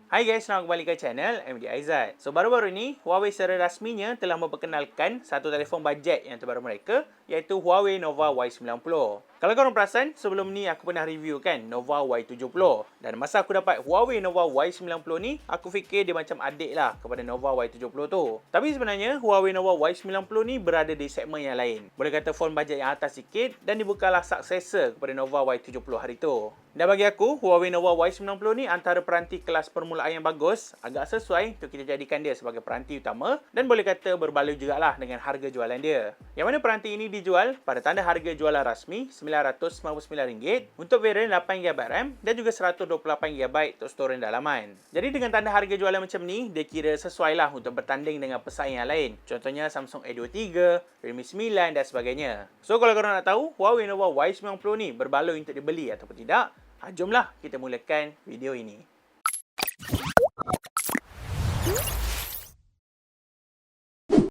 Hai guys, selamat kembali ke channel MD Aizat. So, baru-baru ni, Huawei secara rasminya telah memperkenalkan satu telefon bajet yang terbaru mereka, iaitu Huawei Nova Y90. Kalau korang perasan, sebelum ni aku pernah review kan Nova Y70. Dan masa aku dapat Huawei Nova Y90 ni, aku fikir dia macam adik lah kepada Nova Y70 tu. Tapi sebenarnya, Huawei Nova Y90 ni berada di segmen yang lain. Boleh kata phone bajet yang atas sikit dan dia bukanlah successor kepada Nova Y70 hari tu. Dan bagi aku, Huawei Nova Y90 ni antara peranti kelas permulaan yang bagus, agak sesuai untuk kita jadikan dia sebagai peranti utama dan boleh kata berbaloi jugalah dengan harga jualan dia. Yang mana peranti ini dijual pada tanda harga jualan rasmi RM999 untuk varian 8GB RAM dan juga 128GB untuk storage dalaman. Jadi dengan tanda harga jualan macam ni, dia kira sesuai lah untuk bertanding dengan pesaing yang lain. Contohnya Samsung A23, Redmi 9 dan sebagainya. So kalau korang nak tahu Huawei Nova Y90 ni berbaloi untuk dibeli ataupun tidak, jomlah kita mulakan video ini.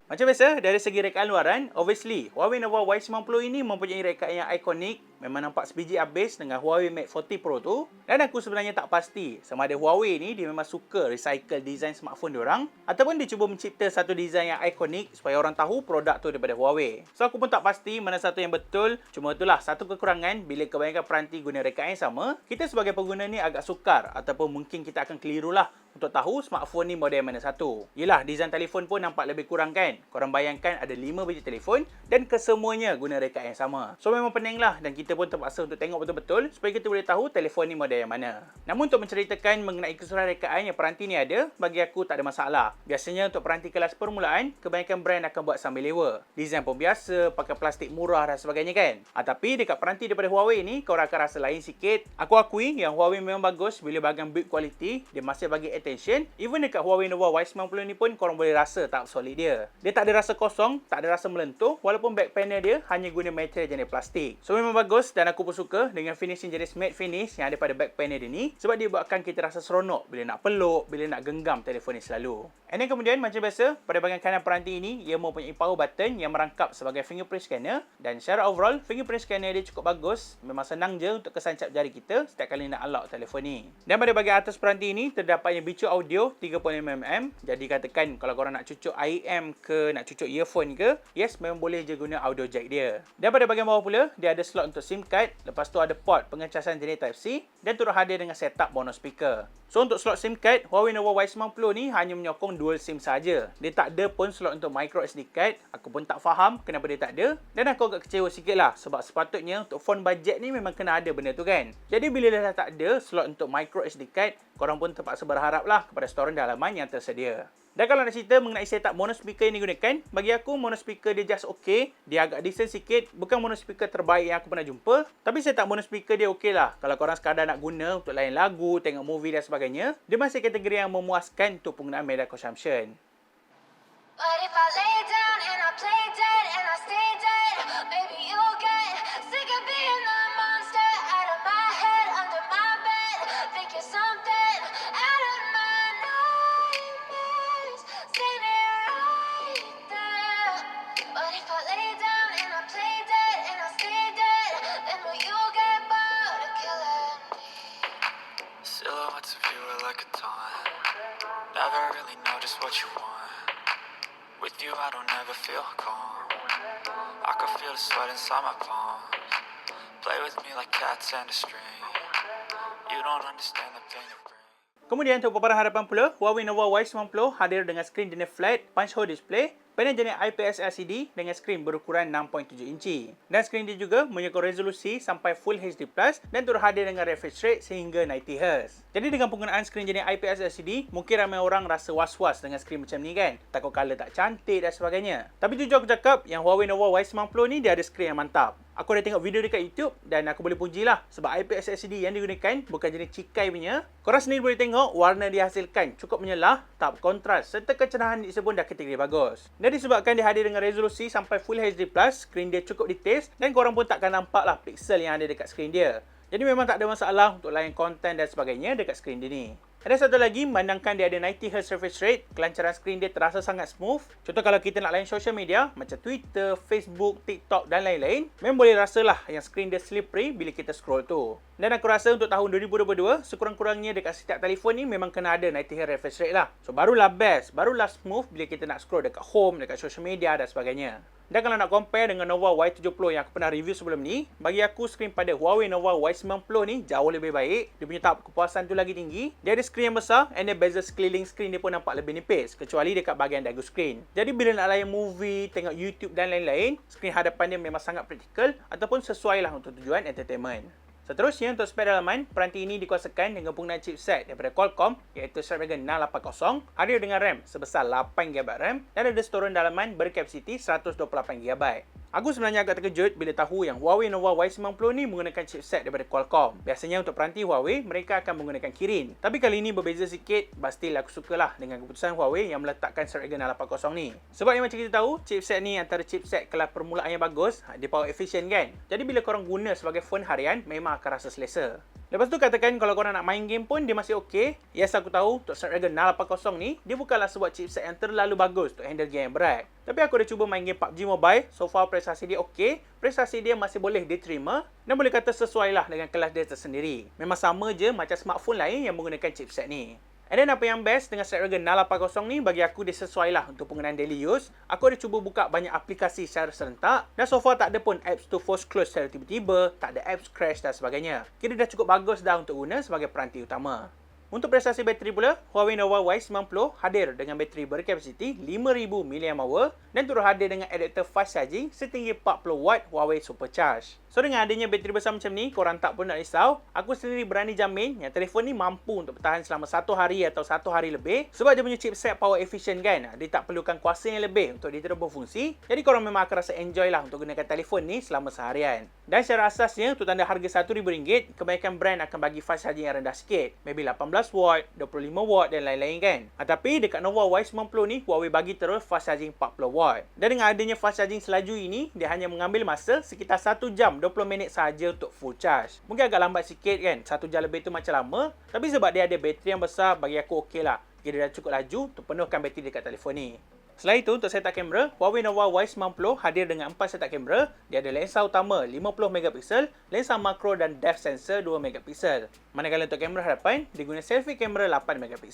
Macam biasa, dari segi rekaan luaran, obviously, Huawei Nova Y90 ini mempunyai rekaan yang ikonik, memang nampak sebiji habis dengan Huawei Mate 40 Pro tu. Dan aku sebenarnya tak pasti sama ada Huawei ni dia memang suka recycle design smartphone diorang ataupun dia cuba mencipta satu design yang ikonik supaya orang tahu produk tu daripada Huawei. So aku pun tak pasti mana satu yang betul, cuma itulah satu kekurangan bila kebanyakan peranti guna rekaan yang sama, kita sebagai pengguna ni agak sukar ataupun mungkin kita akan keliru lah untuk tahu smartphone ni model mana satu. Yelah, design telefon pun nampak lebih kurang kan. Korang bayangkan ada 5 biji telefon dan kesemuanya guna rekaan yang sama. So memang pening lah dan kita pun terpaksa untuk tengok betul-betul supaya kita boleh tahu telefon ni model yang mana. Namun untuk menceritakan mengenai keseluruhan rekaan yang peranti ni ada, bagi aku tak ada masalah. Biasanya untuk peranti kelas permulaan, kebanyakan brand akan buat sambil lewa. Design pun biasa, pakai plastik murah dan sebagainya kan. Tapi dekat peranti daripada Huawei ni, korang akan rasa lain sikit. Aku akui yang Huawei memang bagus bila bahagian build quality, dia masih bagi attention. Even dekat Huawei Nova Y90 ni pun korang boleh rasa tak solid dia. Dia tak ada rasa kosong, tak ada rasa melentuh walaupun back panel dia hanya guna material jenis plastik. So memang bagus dan aku pun suka dengan finishing jenis matte finish yang ada pada back panel dia ni sebab dia buatkan kita rasa seronok bila nak peluk, bila nak genggam telefon ni selalu. And then kemudian macam biasa, pada bahagian kanan peranti ini ia mempunyai power button yang merangkap sebagai fingerprint scanner dan secara overall fingerprint scanner dia cukup bagus. Memang senang je untuk kesan cap jari kita setiap kali nak unlock telefon ni. Dan pada bahagian atas peranti ini terdapatnya bicu audio 3.5mm. Jadi katakan kalau korang nak cucuk IM ke, nak cucuk earphone ke, yes memang boleh je guna audio jack dia. Dan pada bahagian bawah pula, dia ada slot untuk SIM card, lepas tu ada port pengecasan jenis Type-C dan turut hadir dengan setup mono speaker. So untuk slot SIM card, Huawei Nova Y90 ni hanya menyokong dual SIM saja. Dia tak ada pun slot untuk micro SD card. Aku pun tak faham kenapa dia tak ada. Dan aku agak kecewa sikit lah sebab sepatutnya untuk phone bajet ni memang kena ada benda tu kan. Jadi bila dah tak ada slot untuk micro SD card, korang pun terpaksa berharap lah kepada storage dalaman yang tersedia. Dan kalau nak cerita mengenai setup mono speaker yang digunakan, bagi aku mono speaker dia just okay. Dia agak decent sikit, bukan mono speaker terbaik yang aku pernah jumpa. Tapi setup mono speaker dia okay lah. Kalau korang sekadar nak guna untuk layan lagu, tengok movie dan sebagainya, dia masih kategori yang memuaskan untuk penggunaan media consumption. But if I lay down and I play dead and I stay dead, maybe you'll get sick of being the monster out of my head, under my bed, thinking something out of my nightmares, seen it right there. But if I lay down and I play dead and I stay dead, then will you get bored of killing me? Silhouettes of you are like a taunt, never really know just what you want. With you I don't ever feel calm, I can feel the sweat inside my palms. Play with me like cats and a string, you don't understand the pain it brings. Kemudian untuk paparan hadapan pula, Huawei Nova Y90 hadir dengan skrin jenis flat punch hole display, panel jenis IPS LCD dengan skrin berukuran 6.7 inci. Dan skrin dia juga menyokong resolusi sampai Full HD Plus dan turut hadir dengan refresh rate sehingga 90Hz. Jadi dengan penggunaan skrin jenis IPS LCD, mungkin ramai orang rasa was-was dengan skrin macam ni kan. Takut color tak cantik dan sebagainya. Tapi jujur aku cakap, yang Huawei Nova Y90 ni dia ada skrin yang mantap. Aku dah tengok video dekat YouTube dan aku boleh puji lah sebab IPS LCD yang digunakan bukan jenis cikai punya. Korang sendiri boleh tengok warna dihasilkan cukup menyelah, tak kontras serta kecerahan display pun dah kategori bagus. Dan disebabkan dia hadir dengan resolusi sampai Full HD Plus, skrin dia cukup detail dan korang pun takkan nampak lah pixel yang ada dekat skrin dia. Jadi memang tak ada masalah untuk layan konten dan sebagainya dekat skrin dia ni. Ada satu lagi, memandangkan dia ada 90Hz refresh rate, kelancaran skrin dia terasa sangat smooth. Contoh kalau kita nak layan social media macam Twitter, Facebook, TikTok dan lain-lain, memang boleh rasalah yang skrin dia slippery bila kita scroll tu. Dan aku rasa untuk tahun 2022, sekurang-kurangnya dekat setiap telefon ni memang kena ada 90Hz refresh rate lah. So barulah best, barulah smooth bila kita nak scroll dekat home, dekat social media dan sebagainya. Dan kalau nak compare dengan Nova Y70 yang aku pernah review sebelum ni, bagi aku skrin pada Huawei Nova Y90 ni jauh lebih baik. Dia punya tahap kepuasan tu lagi tinggi. Dia ada skrin yang besar and then bezel sekeliling skrin dia pun nampak lebih nipis, kecuali dekat bahagian dagu skrin. Jadi bila nak layan movie, tengok YouTube dan lain-lain, skrin hadapan dia memang sangat praktikal ataupun sesuai lah untuk tujuan entertainment. Seterusnya, untuk spek dalaman, peranti ini dikuasakan dengan penggunaan chipset daripada Qualcomm iaitu Snapdragon 680, ada dengan RAM sebesar 8GB RAM dan ada storan dalaman berkapasiti 128GB. Aku sebenarnya agak terkejut bila tahu yang Huawei Nova Y90 ni menggunakan chipset daripada Qualcomm. Biasanya untuk peranti Huawei, mereka akan menggunakan Kirin. Tapi kali ini berbeza sikit, but still aku sukalah dengan keputusan Huawei yang meletakkan Snapdragon 680 ni. Sebab yang macam kita tahu, chipset ni antara chipset kelas permulaan yang bagus, dia power efficient kan. Jadi bila korang guna sebagai phone harian, memang akan rasa selesa. Lepas tu katakan kalau korang nak main game pun dia masih okey. Yes, aku tahu untuk Snapdragon 680 ni, dia bukanlah sebuah chipset yang terlalu bagus untuk handle game yang berat. Tapi aku dah cuba main game PUBG Mobile, so far prestasi dia okey. Prestasi dia masih boleh diterima dan boleh kata sesuai lah dengan kelas dia tersendiri. Memang sama je macam smartphone lain yang menggunakan chipset ni. And then apa yang best dengan Snapdragon 680 ni, bagi aku dia sesuai lah untuk penggunaan daily use. Aku ada cuba buka banyak aplikasi secara serentak dan so far tak ada pun apps tu force close secara tiba-tiba, tak ada apps crash dan sebagainya. Kira dah cukup bagus dah untuk guna sebagai peranti utama. Untuk prestasi bateri pula, Huawei Nova Y90 hadir dengan bateri berkapasiti 5000 mAh dan turut hadir dengan adapter fast charging setinggi 40W Huawei Supercharge. So dengan adanya bateri besar macam ni, korang tak pun nak risau. Aku sendiri berani jamin yang telefon ni mampu untuk bertahan selama 1 hari atau 1 hari lebih sebab dia punya chipset power efficient kan. Dia tak perlukan kuasa yang lebih untuk dia terus berfungsi. Jadi korang memang akan rasa enjoy lah untuk gunakan telefon ni selama seharian. Dan secara asasnya, untuk tanda harga RM1,000, kebanyakan brand akan bagi fast charging yang rendah sikit. Maybe 18W, 25W dan lain-lain kan. Tapi dekat Nova Y90 ni, Huawei bagi terus fast charging 40W. Dan dengan adanya fast charging selaju ini, dia hanya mengambil masa sekitar 1 jam 20 minit sahaja untuk full charge. Mungkin agak lambat sikit kan, 1 jam lebih tu macam lama. Tapi sebab dia ada bateri yang besar, bagi aku okey lah. Dia dah cukup laju untuk penuhkan bateri dekat telefon ni. Selain itu, untuk setup kamera, Huawei Nova Y90 hadir dengan 4 setup kamera. Dia ada lensa utama 50MP, lensa makro dan depth sensor 2MP. Manakala untuk kamera hadapan, dia guna selfie kamera 8MP.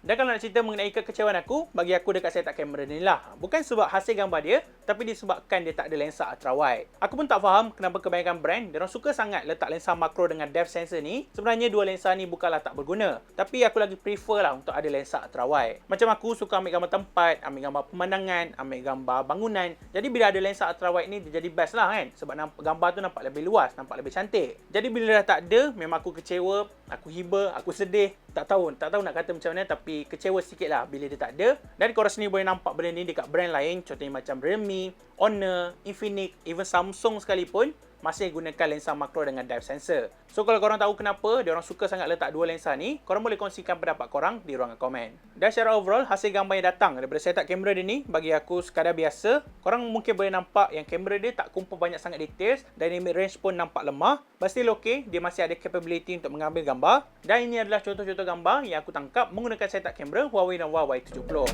Dan kalau nak cerita mengenai kekecewaan aku, bagi aku dekat setup kamera ni lah. Bukan sebab hasil gambar dia, tapi disebabkan dia tak ada lensa ultra wide. Aku pun tak faham kenapa kebanyakan brand, diorang suka sangat letak lensa makro dengan depth sensor ni. Sebenarnya dua lensa ni bukanlah tak berguna, tapi aku lagi prefer lah untuk ada lensa ultra wide. Macam aku suka ambil gambar tempat, ambil gambar pemandangan, ambil gambar bangunan. Jadi bila ada lensa ultra wide ni, dia jadi best lah kan. Sebab gambar tu nampak lebih luas, nampak lebih cantik. Jadi bila dah tak ada, memang aku kecewa, aku hiba, aku sedih. Tak tahu nak kata macam mana, tapi kecewa sikit lah bila dia tak ada. Dan korang sendiri boleh nampak benda ni dekat brand lain, contohnya macam Realme, Honor, Infinix, even Samsung sekalipun masih gunakan lensa makro dengan depth sensor. So kalau korang tahu kenapa dia orang suka sangat letak dua lensa ni, korang boleh kongsikan pendapat korang di ruangan komen. Dan secara overall, hasil gambar yang datang daripada setup kamera dia ni bagi aku sekadar biasa. Korang mungkin boleh nampak yang kamera dia tak kumpul banyak sangat details, dynamic range pun nampak lemah. But still okay, dia masih ada capability untuk mengambil gambar. Dan ini adalah contoh-contoh gambar yang aku tangkap menggunakan setup kamera Huawei Nova Y70.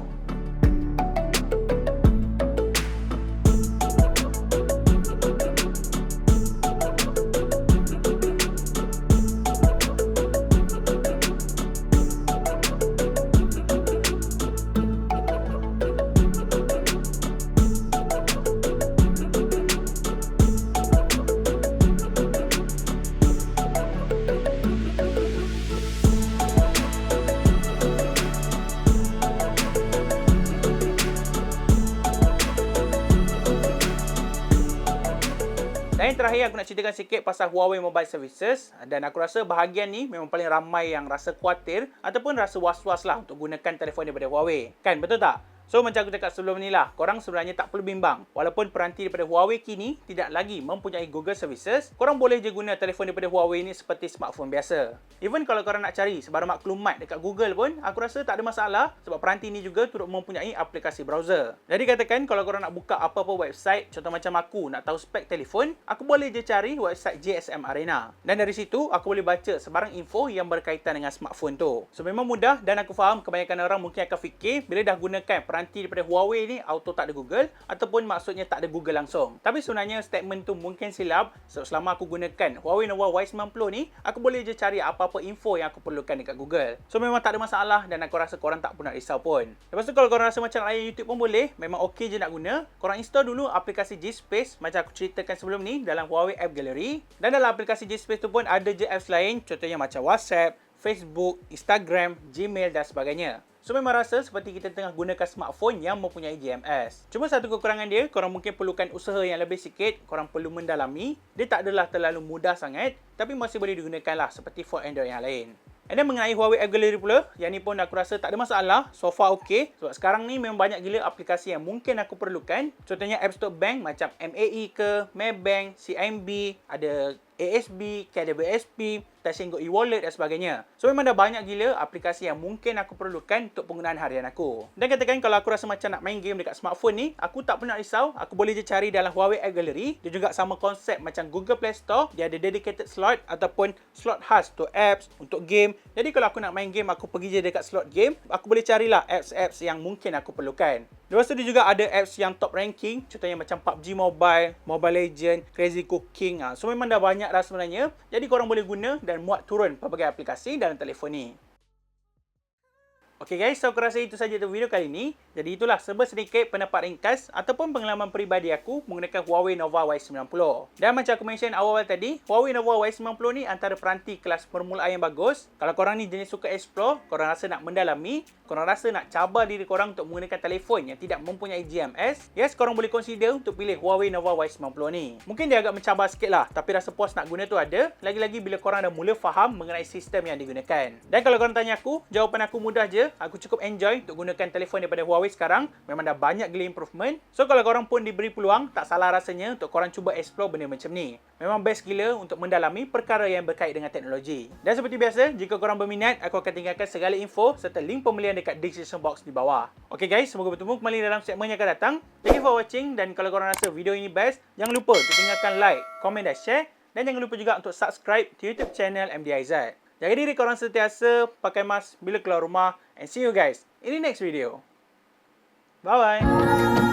Dan yang terakhir, aku nak ceritakan sikit pasal Huawei Mobile Services. Dan aku rasa bahagian ni memang paling ramai yang rasa khawatir ataupun rasa was-was lah untuk gunakan telefon daripada Huawei. Kan, betul tak? So macam aku cakap sebelum ni lah, korang sebenarnya tak perlu bimbang. Walaupun peranti daripada Huawei kini tidak lagi mempunyai Google Services, korang boleh je guna telefon daripada Huawei ni seperti smartphone biasa. Even kalau korang nak cari sebarang maklumat dekat Google pun, aku rasa tak ada masalah sebab peranti ni juga turut mempunyai aplikasi browser. Jadi katakan kalau korang nak buka apa-apa website, contoh macam aku nak tahu spek telefon, aku boleh je cari website GSM Arena. Dan dari situ, aku boleh baca sebarang info yang berkaitan dengan smartphone tu. So memang mudah dan aku faham kebanyakan orang mungkin akan fikir bila dah gunakan peranti daripada Huawei ni auto tak ada Google, ataupun maksudnya tak ada Google langsung. Tapi sebenarnya statement tu mungkin silap. So, selama aku gunakan Huawei Nova Y90 ni, aku boleh je cari apa-apa info yang aku perlukan dekat Google. So memang tak ada masalah dan aku rasa korang tak pun nak risau pun. Lepas tu kalau korang rasa macam nak layan YouTube pun boleh, memang okey je nak guna. Korang install dulu aplikasi G-Space macam aku ceritakan sebelum ni dalam Huawei App Gallery. Dan dalam aplikasi G-Space tu pun ada je apps lain, contohnya macam WhatsApp, Facebook, Instagram, Gmail dan sebagainya. So memang rasa seperti kita tengah gunakan smartphone yang mempunyai GMS. Cuma satu kekurangan dia, korang mungkin perlukan usaha yang lebih sikit, korang perlu mendalami. Dia tak adalah terlalu mudah sangat, tapi masih boleh digunakan lah seperti phone Android yang lain. And then mengenai Huawei App Gallery pula, yang ni pun aku rasa tak ada masalah, so far okey. Sebab sekarang ni memang banyak gila aplikasi yang mungkin aku perlukan. Contohnya App Store Bank macam MAE ke, Maybank, CIMB, ada ASB, KWSP, Tashengo e-wallet dan sebagainya. So memang dah banyak gila aplikasi yang mungkin aku perlukan untuk penggunaan harian aku. Dan katakan kalau aku rasa macam nak main game dekat smartphone ni, aku tak pernah risau, aku boleh je cari dalam Huawei App Gallery. Dia juga sama konsep macam Google Play Store, dia ada dedicated slot ataupun slot khas untuk apps, untuk game. Jadi kalau aku nak main game, aku pergi je dekat slot game, aku boleh carilah apps-apps yang mungkin aku perlukan. Lepas tu dia juga ada apps yang top ranking, contohnya macam PUBG Mobile, Mobile Legend, Crazy Cooking. So memang dah banyak dah sebenarnya. Jadi korang boleh guna dan muat turun pelbagai aplikasi dalam telefon ni. Okay guys, so aku rasa itu saja untuk video kali ini. Jadi itulah sedikit pendapat ringkas ataupun pengalaman peribadi aku menggunakan Huawei Nova Y90. Dan macam aku mention awal-awal tadi, Huawei Nova Y90 ni antara peranti kelas permulaan yang bagus. Kalau korang ni jenis suka explore, korang rasa nak mendalami, korang rasa nak cabar diri korang untuk menggunakan telefon yang tidak mempunyai GMS, yes, korang boleh consider untuk pilih Huawei Nova Y90 ni. Mungkin dia agak mencabar sikit lah, tapi rasa puas nak guna tu ada. Lagi-lagi bila korang dah mula faham mengenai sistem yang digunakan. Dan kalau korang tanya aku, jawapan aku mudah je. Aku cukup enjoy untuk gunakan telefon daripada Huawei sekarang. Memang dah banyak gila improvement. So kalau korang pun diberi peluang, tak salah rasanya untuk korang cuba explore benda macam ni. Memang best gila untuk mendalami perkara yang berkait dengan teknologi. Dan seperti biasa, jika korang berminat, aku akan tinggalkan segala info serta link pembelian dekat description box di bawah. Okay guys, semoga bertemu kembali dalam segmen yang akan datang. Thank you for watching, dan kalau korang rasa video ini best, jangan lupa untuk tinggalkan like, komen dan share. Dan jangan lupa juga untuk subscribe di YouTube channel MDIZ. Jaga diri korang sentiasa, pakai mask bila keluar rumah, and see you guys in the next video. Bye bye.